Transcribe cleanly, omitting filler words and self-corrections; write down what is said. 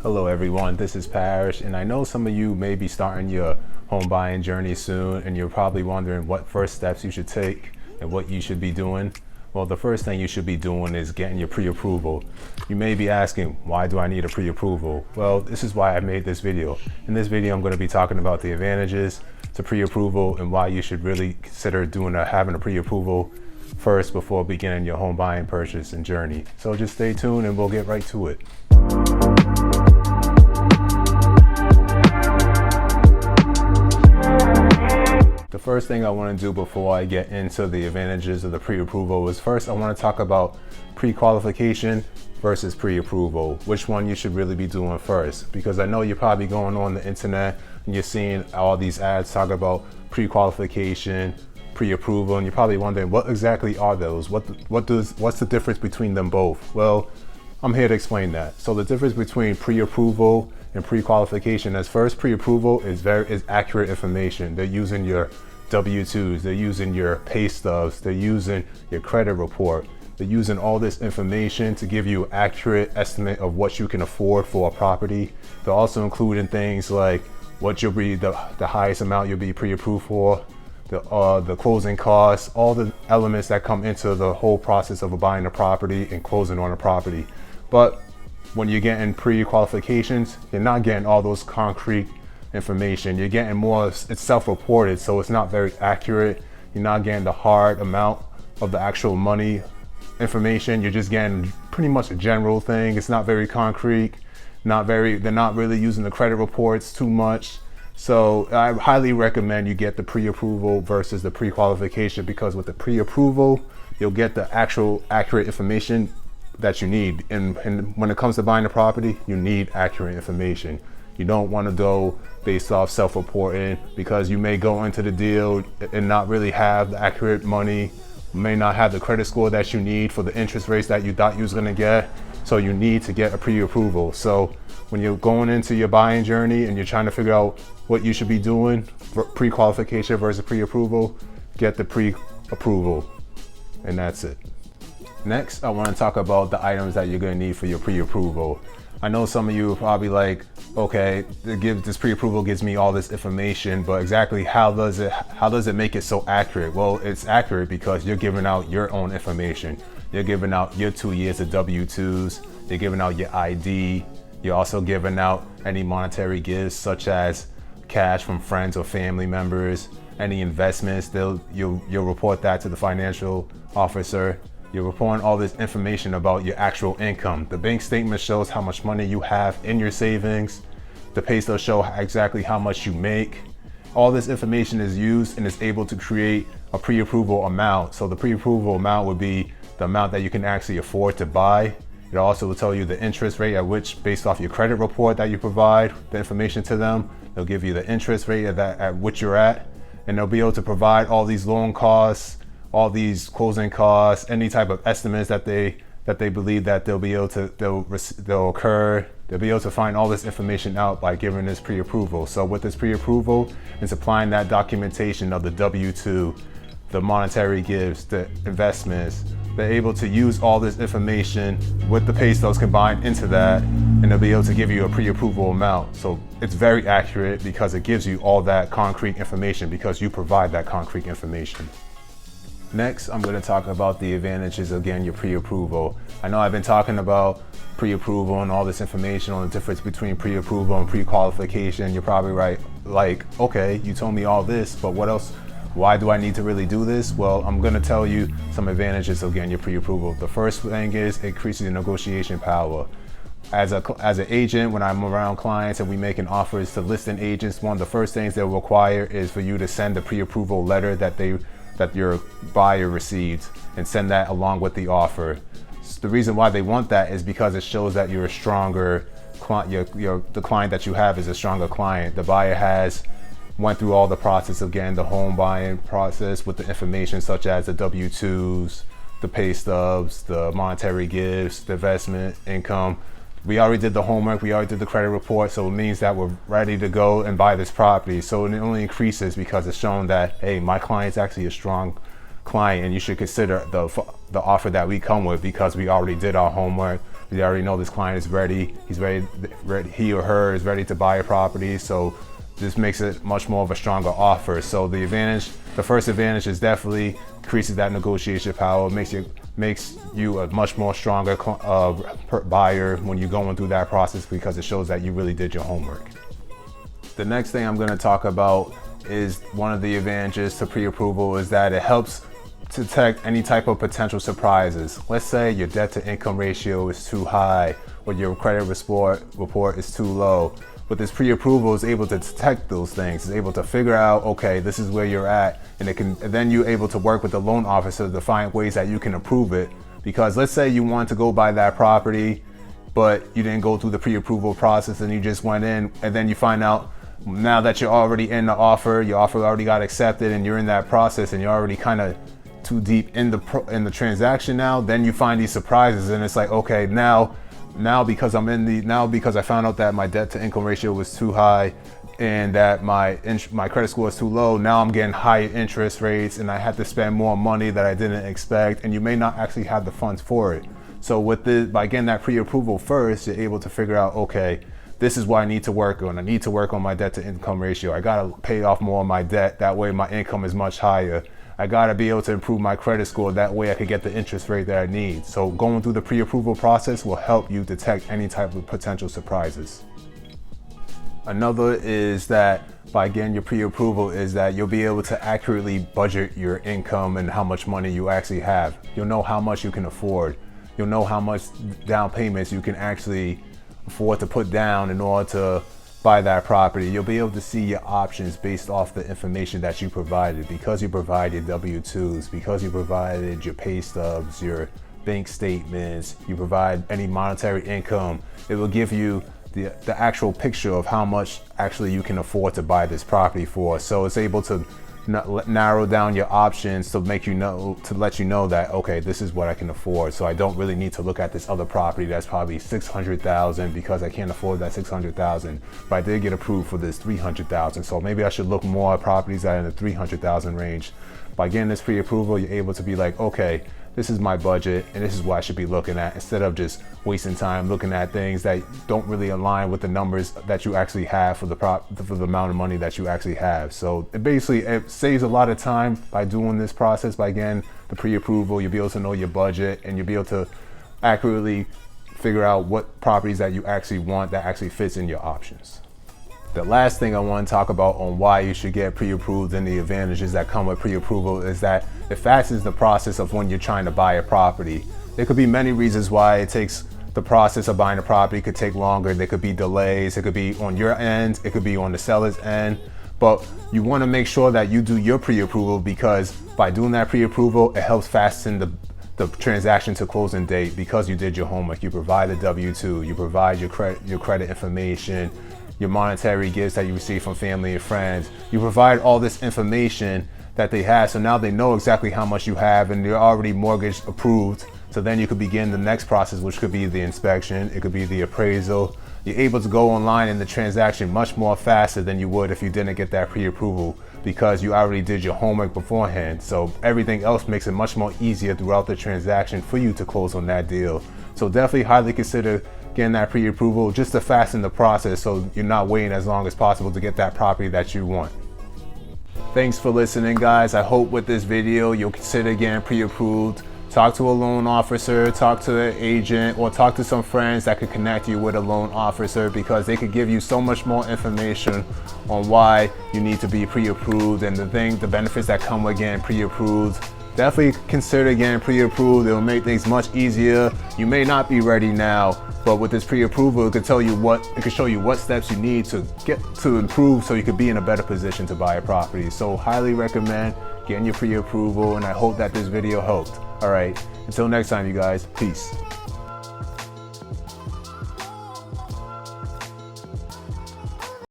Hello everyone, this is Parrish, and I know some of you may be starting your home buying journey soon, and you're probably wondering what first steps you should take and what you should be doing. Well, the first thing you should be doing is getting your pre-approval. You may be asking, why do I need a pre-approval? Well, this is why I made this video. In this video, I'm going to be talking about the advantages to pre-approval and why you should really consider having a pre-approval first before beginning your home buying purchase and journey. So just stay tuned and we'll get right to it. The first thing I want to do before I get into the advantages of the pre-approval is first I want to talk about pre-qualification versus pre-approval, which one you should really be doing first, because I know you're probably going on the internet and you're seeing all these ads talk about pre-qualification, pre-approval, and you're probably wondering what exactly are those? What's the difference between them both? Well, I'm here to explain that. So the difference between pre-approval and pre-qualification is first, pre-approval is accurate information. They're using your W-2s, they're using your pay stubs, they're using your credit report. They're using all this information to give you an accurate estimate of what you can afford for a property. They're also including things like what you'll be, the highest amount you'll be pre-approved for, the closing costs, all the elements that come into the whole process of buying a property and closing on a property. But when you're getting pre-qualifications, you're not getting all those concrete information. You're getting more, it's self-reported, so it's not very accurate. You're not getting the hard amount of the actual money information. You're just getting pretty much a general thing. It's not very concrete, they're not really using the credit reports too much. So I highly recommend you get the pre-approval versus the pre-qualification, because with the pre-approval, you'll get the actual accurate information that you need. And when it comes to buying a property, you need accurate information. You don't want to go based off self-reporting, because you may go into the deal and not really have the accurate money, may not have the credit score that you need for the interest rates that you thought you was going to get. So you need to get a pre-approval. So when you're going into your buying journey and you're trying to figure out what you should be doing for pre-qualification versus pre-approval, get the pre-approval, and that's it. Next, I want to talk about the items that you're going to need for your pre-approval. I know some of you are probably like, okay, this pre-approval gives me all this information, but exactly how does it make it so accurate? Well, it's accurate because you're giving out your own information. You're giving out your 2 years of W-2s. You're giving out your ID. You're also giving out any monetary gifts, such as cash from friends or family members, any investments. You'll report that to the financial officer. You're reporting all this information about your actual income. The bank statement shows how much money you have in your savings. The pay stub show exactly how much you make. All this information is used and is able to create a pre-approval amount. So the pre-approval amount would be the amount that you can actually afford to buy. It also will tell you the interest rate at which, based off your credit report that you provide the information to them, they'll give you the interest rate at which you're at, and they'll be able to provide all these loan costs, all these closing costs, any type of estimates that they believe that they'll occur. They'll be able to find all this information out by giving this pre-approval. So with this pre-approval, it's applying that documentation of the W-2, the monetary gifts, the investments. They're able to use all this information with the pay stubs combined into that, and they'll be able to give you a pre-approval amount. So it's very accurate because it gives you all that concrete information, because you provide that concrete information. Next, I'm going to talk about the advantages of getting your pre-approval. I know I've been talking about pre-approval and all this information on the difference between pre-approval and pre-qualification. You're probably right, like, okay, you told me all this, but what else? Why do I need to really do this? Well, I'm going to tell you some advantages of getting your pre-approval. The first thing is it increases your negotiation power. As an agent, when I'm around clients and we making offers to listing agents, one of the first things they'll require is for you to send the pre-approval letter that your buyer received, and send that along with the offer. The reason why they want that is because it shows that you're a stronger client. The client that you have is a stronger client. The buyer went through all the process of getting the home buying process with the information such as the W-2s, the pay stubs, the monetary gifts, the investment income. We already did the homework, we already did the credit report, so it means that we're ready to go and buy this property. So it only increases because it's shown that, hey, my client's actually a strong client, and you should consider the offer that we come with, because we already did our homework, They already know this client is ready. He's ready, he or her is ready to buy a property. So this makes it much more of a stronger offer. So the first advantage is definitely increases that negotiation power, makes you a much more stronger buyer when you're going through that process, because it shows that you really did your homework. The next thing I'm going to talk about is one of the advantages to pre-approval is that it helps to detect any type of potential surprises. Let's say your debt to income ratio is too high or your credit report is too low. But this pre-approval is able to detect those things. It's able to figure out, okay, this is where you're at, and then you're able to work with the loan officer to find ways that you can improve it. Because let's say you want to go buy that property, but you didn't go through the pre-approval process and you just went in, and then you find out now that you're already in the offer, your offer already got accepted, and you're in that process, and you're already kind of too deep in the transaction now. Then you find these surprises, and it's like, okay, now because I found out that my debt to income ratio was too high and that my credit score is too low, now I'm getting higher interest rates and I have to spend more money that I didn't expect, and you may not actually have the funds for it. So by getting that pre-approval first, you're able to figure out, okay, this is what I need to work on. I need to work on my debt to income ratio. I gotta pay off more of my debt, that way my income is much higher. I gotta be able to improve my credit score, that way I could get the interest rate that I need. So going through the pre-approval process will help you detect any type of potential surprises. Another is that by getting your pre-approval is that you'll be able to accurately budget your income and how much money you actually have. You'll know how much you can afford. You'll know how much down payments you can actually afford to put down in order to buy that property. You'll be able to see your options based off the information that you provided, because you provided W-2s, because you provided your pay stubs, your bank statements, you provide any monetary income. It will give you the actual picture of how much actually you can afford to buy this property for. So it's able to narrow down your options to let you know that, okay, this is what I can afford. So I don't really need to look at this other property that's probably $600,000 because I can't afford that $600,000. But I did get approved for this $300,000. So maybe I should look more at properties that are in the $300,000 range. By getting this pre-approval, you're able to be like, okay, this is my budget and this is what I should be looking at, instead of just wasting time looking at things that don't really align with the numbers that you actually have for the amount of money that you actually have. So it saves a lot of time by doing this process. By getting the pre-approval, you'll be able to know your budget and you'll be able to accurately figure out what properties that you actually want that actually fits in your options. The last thing I want to talk about on why you should get pre-approved and the advantages that come with pre-approval is that it fastens the process of when you're trying to buy a property. There could be many reasons why the process of buying a property could take longer. There could be delays. It could be on your end. It could be on the seller's end. But you want to make sure that you do your pre-approval, because by doing that pre-approval, it helps fasten the transaction to closing date, because you did your homework. You provide the W-2, you provide your credit information, your monetary gifts that you receive from family and friends. You provide all this information that they have, so now they know exactly how much you have and you're already mortgage approved. So then you could begin the next process, which could be the inspection, it could be the appraisal. You're able to go online in the transaction much more faster than you would if you didn't get that pre-approval, because you already did your homework beforehand. So everything else makes it much more easier throughout the transaction for you to close on that deal. So definitely highly consider getting that pre-approval just to fasten the process, so you're not waiting as long as possible to get that property that you want. Thanks for listening, guys. I hope with this video you'll consider getting pre-approved. Talk to a loan officer, talk to an agent, or talk to some friends that could connect you with a loan officer, because they could give you so much more information on why you need to be pre-approved and the benefits that come with getting pre-approved. Definitely consider getting pre-approved. It'll make things much easier. You may not be ready now, but with this pre-approval, it could show you what steps you need to get to improve so you could be in a better position to buy a property. So highly recommend getting your pre-approval, and I hope that this video helped. All right, until next time, you guys, peace.